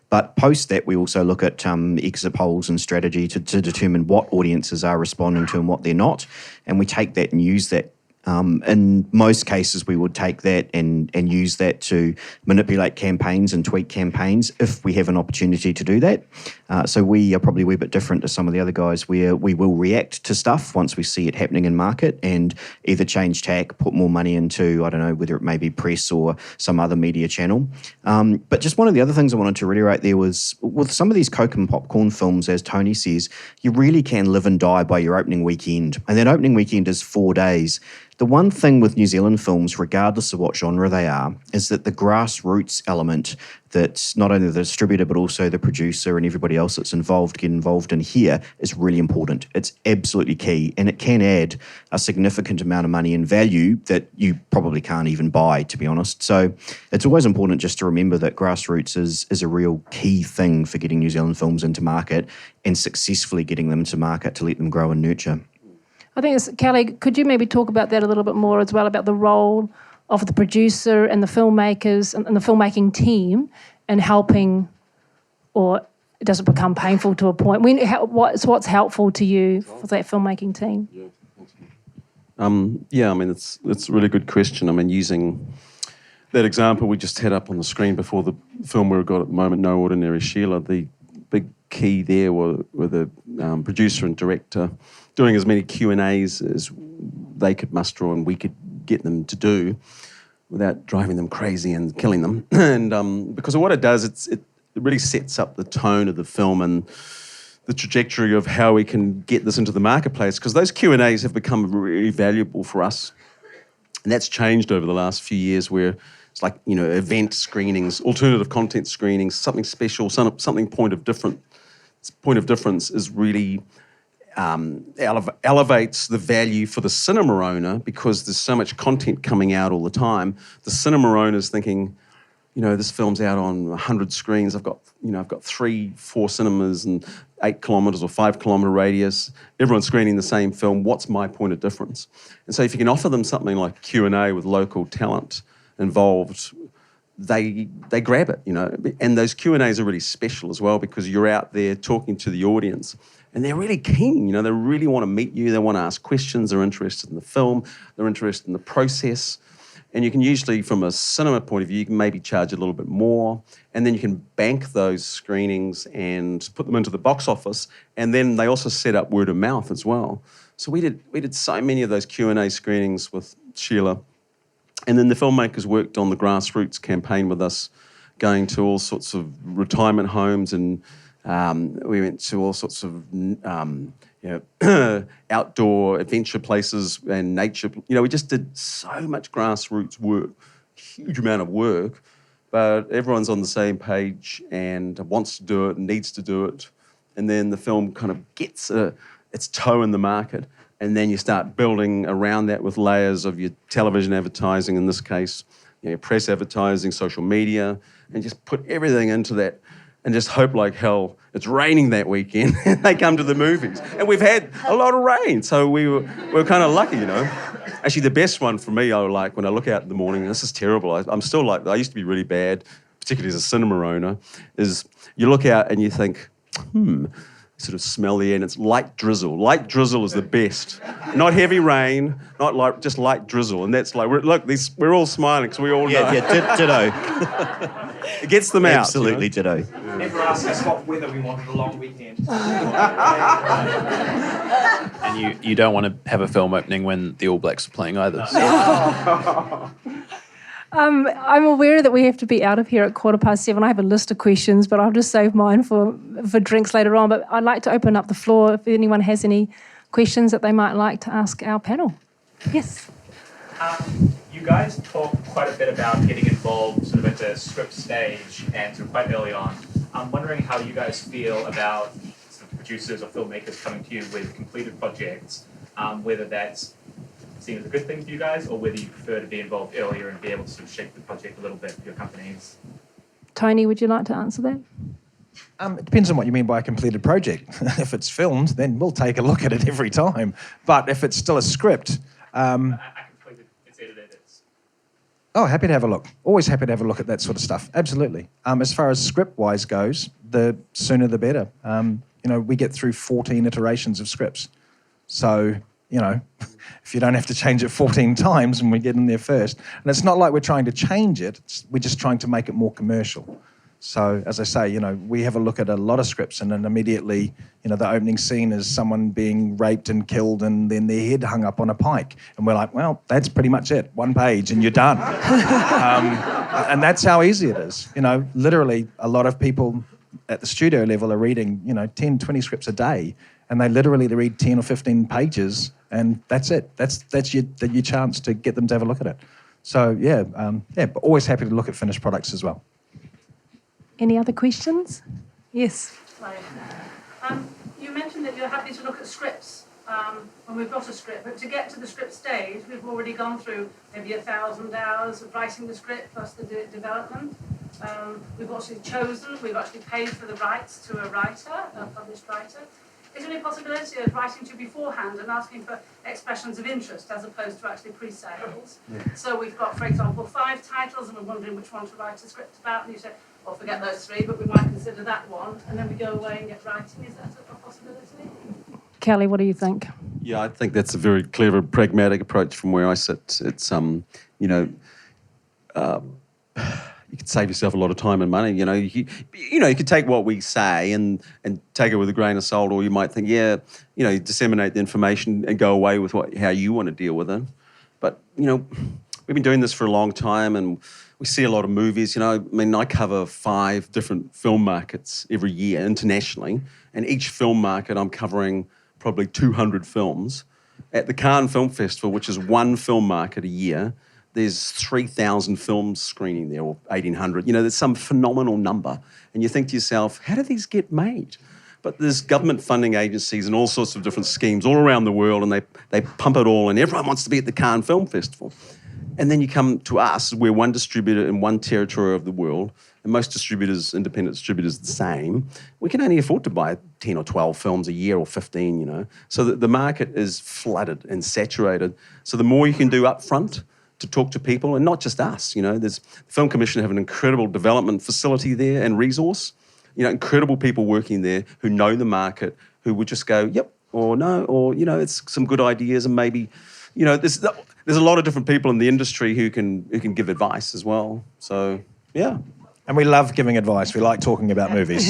But post that, we also look at exit polls and strategy to determine what audiences are responding to and what they're not. And we take that and use that. In most cases, we would take that and use that to manipulate campaigns and tweak campaigns if we have an opportunity to do that. So we are probably a wee bit different to some of the other guys where we will react to stuff once we see it happening in market and either change tack, put more money into, I don't know, whether it may be press or some other media channel. But just one of the other things I wanted to reiterate there was with some of these Coke and popcorn films, as Tony says, you really can live and die by your opening weekend. And that opening weekend is 4 days. The one thing with New Zealand films, regardless of what genre they are, is that the grassroots element that not only the distributor but also the producer and everybody else that's get involved in here is really important. It's absolutely key, and it can add a significant amount of money and value that you probably can't even buy, to be honest. So it's always important just to remember that grassroots is a real key thing for getting New Zealand films into market and successfully getting them to market to let them grow and nurture. I think, Kelly, could you maybe talk about that a little bit more as well, about the role of the producer and the filmmakers and the filmmaking team in helping or does it become painful to a point? What's helpful to you for that filmmaking team? Yeah, I mean, it's a really good question. I mean, using that example we just had up on the screen before the film we've got at the moment, No Ordinary Sheila, the big key there were the producer and director doing as many Q&As as they could muster and we could get them to do without driving them crazy and killing them. And because of what it does, it really sets up the tone of the film and the trajectory of how we can get this into the marketplace, because those Q&As have become really valuable for us. And that's changed over the last few years, where it's like, event screenings, alternative content screenings, something special, something point of difference. Point of difference is really elevates the value for the cinema owner, because there's so much content coming out all the time. The cinema owner's thinking, this film's out on 100 screens. I've got 3-4 cinemas and 8 kilometres or 5 kilometre radius. Everyone's screening the same film. What's my point of difference? And so if you can offer them something like Q&A with local talent involved, they grab it, And those Q&As are really special as well, because you're out there talking to the audience and they're really keen, They really want to meet you. They want to ask questions. They're interested in the film. They're interested in the process. And you can usually, from a cinema point of view, you can maybe charge a little bit more, and then you can bank those screenings and put them into the box office, and then they also set up word of mouth as well. So we did so many of those Q&A screenings with Sheila, and then the filmmakers worked on the grassroots campaign with us, going to all sorts of retirement homes, and we went to all sorts of outdoor adventure places and nature. We just did so much grassroots work, huge amount of work, but everyone's on the same page and wants to do it and needs to do it. And then the film kind of gets its toe in the market, and then you start building around that with layers of your television advertising, in this case, press advertising, social media, and just put everything into that. And just hope like hell it's raining that weekend and they come to the movies. And we've had a lot of rain, so we're kind of lucky, Actually, the best one for me, when I look out in the morning, and this is terrible, I'm still like, I used to be really bad, particularly as a cinema owner, is you look out and you think, sort of smell the air, and it's light drizzle. Light drizzle is the best. Not heavy rain, just light drizzle. And that's like, we're all smiling because we all know. Yeah, ditto. It gets them out. Absolutely ditto. Never asked us what weather we wanted a long weekend. And you don't want to have a film opening when the All Blacks are playing either. So. I'm aware that we have to be out of here at 7:15. I have a list of questions, but I'll just save mine for drinks later on. But I'd like to open up the floor if anyone has any questions that they might like to ask our panel. Yes. You guys talk quite a bit about getting involved sort of at the script stage and sort of quite early on. I'm wondering how you guys feel about sort of producers or filmmakers coming to you with completed projects, whether that's seen as a good thing for you guys, or whether you prefer to be involved earlier and be able to sort of shape the project a little bit for your companies. Tony, would you like to answer that? It depends on what you mean by a completed project. If it's filmed, then we'll take a look at it every time. But if it's still a script... I completed, it's edited, it's... Oh, happy to have a look. Always happy to have a look at that sort of stuff. Absolutely. As far as script-wise goes, the sooner the better. We get through 14 iterations of scripts. So... if you don't have to change it 14 times when we get in there first. And it's not like we're trying to change it, we're just trying to make it more commercial. So, as I say, we have a look at a lot of scripts, and then immediately, the opening scene is someone being raped and killed and then their head hung up on a pike. And we're like, well, that's pretty much it. 1 page and you're done. And that's how easy it is. Literally, a lot of people at the studio level are reading, 10, 20 scripts a day, and they literally read 10 or 15 pages, and that's it. That's your chance to get them to have a look at it. So, but always happy to look at finished products as well. Any other questions? Yes. You mentioned that you're happy to look at scripts when we've got a script, but to get to the script stage, we've already gone through maybe 1,000 hours of writing the script plus the development. We've actually paid for the rights to a writer, a published writer. Is there any possibility of writing to you beforehand and asking for expressions of interest as opposed to actually pre-sales? Yeah. So we've got, for example, 5 titles and we're wondering which one to write a script about, and you say, or forget those three, but we might consider that one, and then we go away and get writing. Is that a possibility? Kelly, what do you think? Yeah, I think that's a very clever, pragmatic approach from where I sit. It's, you know, you could save yourself a lot of time and money. You could take what we say and take it with a grain of salt, or you might think, you disseminate the information and go away with how you want to deal with it. But, we've been doing this for a long time, and we see a lot of movies. I cover 5 different film markets every year internationally, and each film market I'm covering probably 200 films. At the Cannes Film Festival, which is one film market a year, there's 3,000 films screening there, or 1,800. There's some phenomenal number. And you think to yourself, how do these get made? But there's government funding agencies and all sorts of different schemes all around the world, and they pump it all, and everyone wants to be at the Cannes Film Festival. And then you come to us, we're one distributor in one territory of the world, and most distributors, independent distributors, the same. We can only afford to buy 10 or 12 films a year, or 15, So the market is flooded and saturated. So the more you can do up front to talk to people, and not just us, there's the Film Commission have an incredible development facility there and resource, incredible people working there who know the market, who would just go, yep, or no, or, it's some good ideas, and maybe, there's a lot of different people in the industry who can give advice as well. So, yeah. And we love giving advice. We like talking about movies.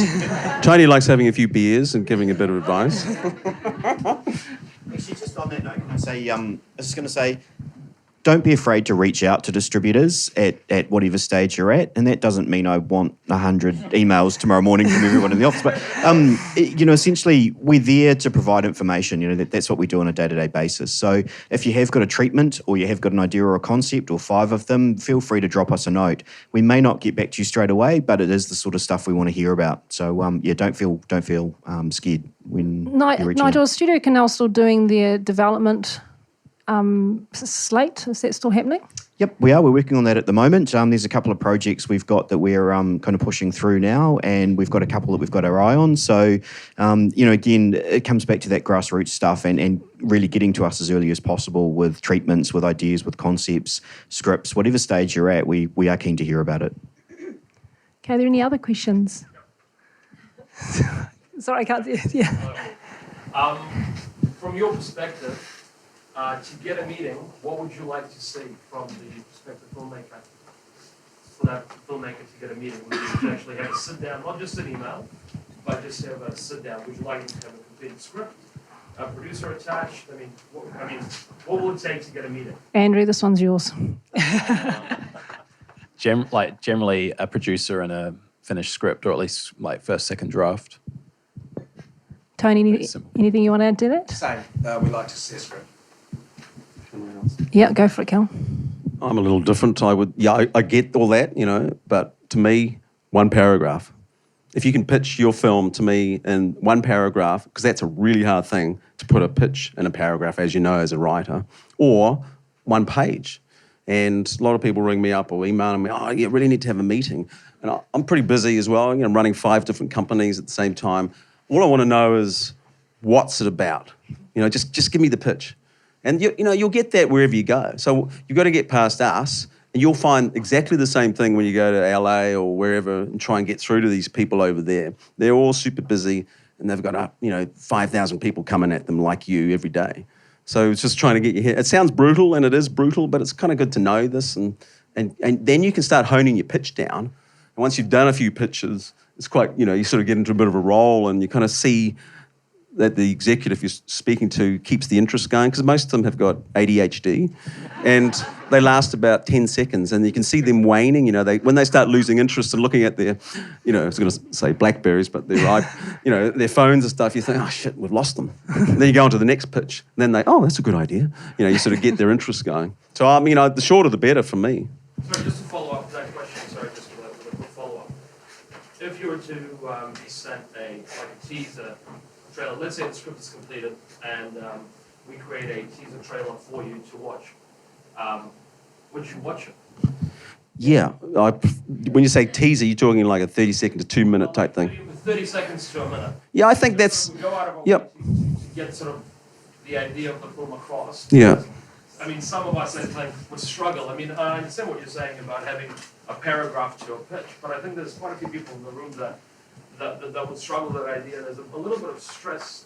Tony likes having a few beers and giving a bit of advice. Actually, just on that note, I was just going to say, don't be afraid to reach out to distributors at whatever stage you're at. And that doesn't mean I want 100 emails tomorrow morning from everyone in the office. But, essentially, we're there to provide information. That's what we do on a day-to-day basis. So if you have got a treatment, or you have got an idea or a concept, or 5 of them, feel free to drop us a note. We may not get back to you straight away, but it is the sort of stuff we want to hear about. So, don't feel scared when you reach out. Nigel, is Studio Canal still doing their development slate? Is that still happening? Yep, we are. We're working on that at the moment. There's a couple of projects we've got that we're kind of pushing through now, and we've got a couple that we've got our eye on. So, again, it comes back to that grassroots stuff and really getting to us as early as possible with treatments, with ideas, with concepts, scripts, whatever stage you're at, we are keen to hear about it. Okay, are there any other questions? Sorry, I can't see. Yeah. From your perspective, to get a meeting, what would you like to see from the prospective filmmaker? For that filmmaker to get a meeting, would you to actually have a sit down, not just an email, but just have a sit down? Would you like to have a completed script, a producer attached? What will it take to get a meeting? Andrew, this one's yours. Generally, a producer and a finished script, or at least first, second draft. Tony, anything you want to add to that? Same. We like to see a script. Yeah, go for it, Cal. I'm a little different. I get all that, but to me, one paragraph. If you can pitch your film to me in one paragraph, because that's a really hard thing to put a pitch in a paragraph, as you know, as a writer, or one page. And a lot of people ring me up or email me, you really need to have a meeting. And I'm pretty busy as well. I'm running 5 different companies at the same time. All I want to know is, what's it about? Just give me the pitch. And you'll get that wherever you go. So you've got to get past us, and you'll find exactly the same thing when you go to LA or wherever and try and get through to these people over there. They're all super busy, and they've got 5,000 people coming at them like you every day. So it's just trying to get your head. It sounds brutal, and it is brutal, but it's kind of good to know this, and then you can start honing your pitch down. And once you've done a few pitches, it's quite, you sort of get into a bit of a role, and you kind of see that the executive you're speaking to keeps the interest going, because most of them have got ADHD, and they last about 10 seconds, and you can see them waning. When they start losing interest and looking at their, I was going to say Blackberries, but their phones and stuff, you think, oh shit, we've lost them. And then you go on to the next pitch, and then that's a good idea. You sort of get their interest going. So the shorter the better for me. Sorry, just to follow up that question. Sorry, just a quick follow-up. If you were to be sent a teaser trailer, let's say the script is completed, and we create a teaser trailer for you to watch, would you watch it? Yeah. When you say teaser, you're talking like a 30-second to 2-minute type thing. 30 seconds to a minute. Yeah, I think that's... We go out of our Yep. way to get sort of the idea of the film across. Yeah. I mean, some of us, I think, would struggle. I mean, I understand what you're saying about having a paragraph to your pitch, but I think there's quite a few people in the room that would struggle with that idea. There's a little bit of stress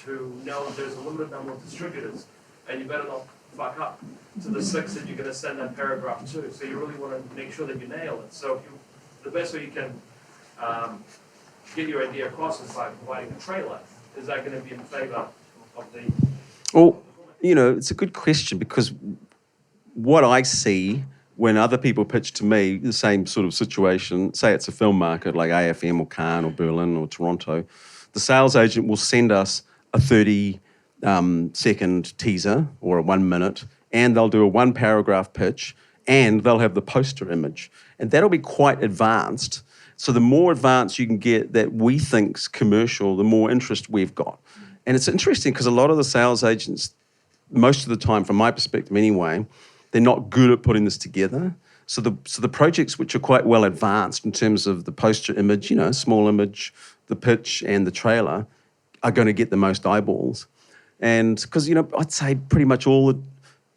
to know there's a limited number of distributors, and you better not fuck up to the 6 that you're going to send that paragraph to. So you really want to make sure that you nail it. So the best way you can get your idea across is by providing a trailer. Is that going to be in favor of the... Well, it's a good question, because what I see when other people pitch to me the same sort of situation, say it's a film market like AFM or Cannes or Berlin or Toronto, the sales agent will send us a 30-second teaser or a 1 minute, and they'll do a 1-paragraph pitch, and they'll have the poster image. And that'll be quite advanced. So the more advanced you can get that we think's commercial, the more interest we've got. And it's interesting because a lot of the sales agents, most of the time, from my perspective anyway, they're not good at putting this together. So the projects which are quite well advanced in terms of the poster image, small image, the pitch and the trailer, are going to get the most eyeballs. And because, I'd say pretty much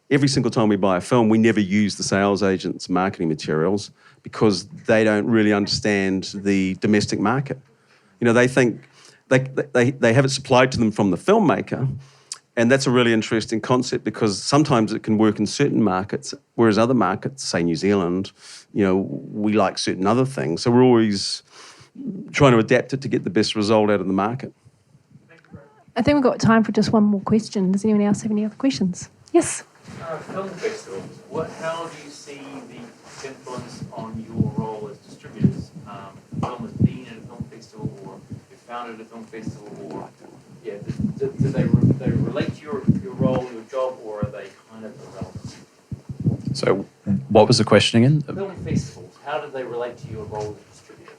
every single time we buy a film, we never use the sales agent's marketing materials because they don't really understand the domestic market. They think they have it supplied to them from the filmmaker, and that's a really interesting concept because sometimes it can work in certain markets, whereas other markets, say New Zealand, we like certain other things. So we're always trying to adapt it to get the best result out of the market. I think we've got time for just one more question. Does anyone else have any other questions? Yes? Film festivals, how do you see the influence on your role as distributors? The film has been at a film festival, or you founded a film festival, or do they relate to your role, your job, or are they kind of irrelevant? So, what was the question again? Film festivals, how do they relate to your role as a distributor?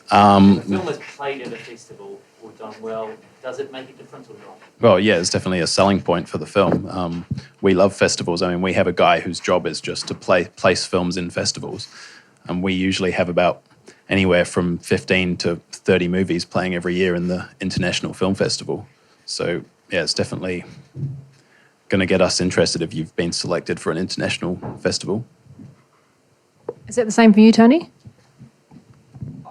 If a film is played at a festival or done well, does it make a difference or not? Well, yeah, it's definitely a selling point for the film. We love festivals. I mean, we have a guy whose job is just to place films in festivals. And we usually have about anywhere from 15 to 30 movies playing every year in the International Film Festival. So, yeah, it's definitely going to get us interested if you've been selected for an international festival. Is that the same for you, Tony?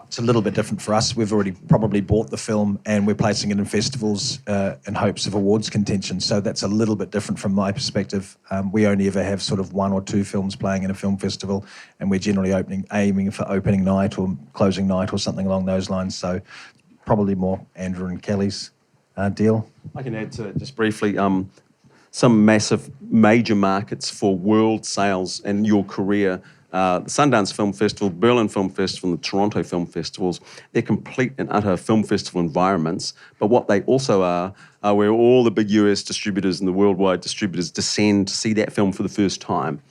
It's a little bit different for us. We've already probably bought the film and we're placing it in festivals in hopes of awards contention. So that's a little bit different from my perspective. We only ever have sort of 1 or 2 films playing in a film festival, and we're generally aiming for opening night or closing night or something along those lines. So probably more Andrew and Kelly's deal. I can add to it just briefly. Some massive major markets for world sales and your career, the Sundance Film Festival, Berlin Film Festival, and the Toronto Film Festivals, they're complete and utter film festival environments. But what they also are where all the big US distributors and the worldwide distributors descend to see that film for the first time.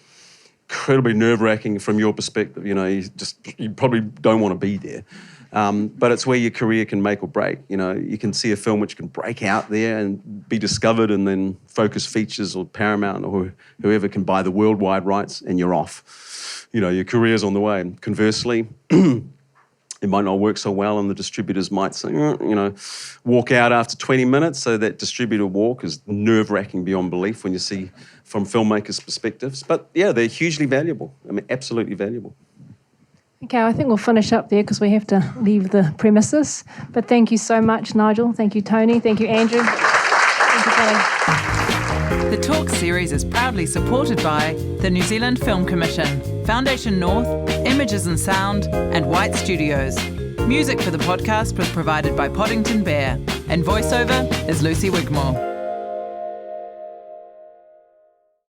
Incredibly nerve-wracking from your perspective. You probably don't want to be there. But it's where your career can make or break. You can see a film which can break out there and be discovered, and then Focus Features or Paramount or whoever can buy the worldwide rights, and you're off. Your career's on the way. And conversely, it might not work so well, and the distributors might say, walk out after 20 minutes. So that distributor walk is nerve-wracking beyond belief when you see from filmmakers' perspectives. But yeah, they're hugely valuable. I mean, absolutely valuable. Okay, I think we'll finish up there because we have to leave the premises. But thank you so much, Nigel. Thank you, Tony. Thank you, Andrew. Thank you, Kelly. The Talk series is proudly supported by the New Zealand Film Commission, Foundation North, Images and Sound, and White Studios. Music for the podcast was provided by Poddington Bear, and voiceover is Lucy Wigmore.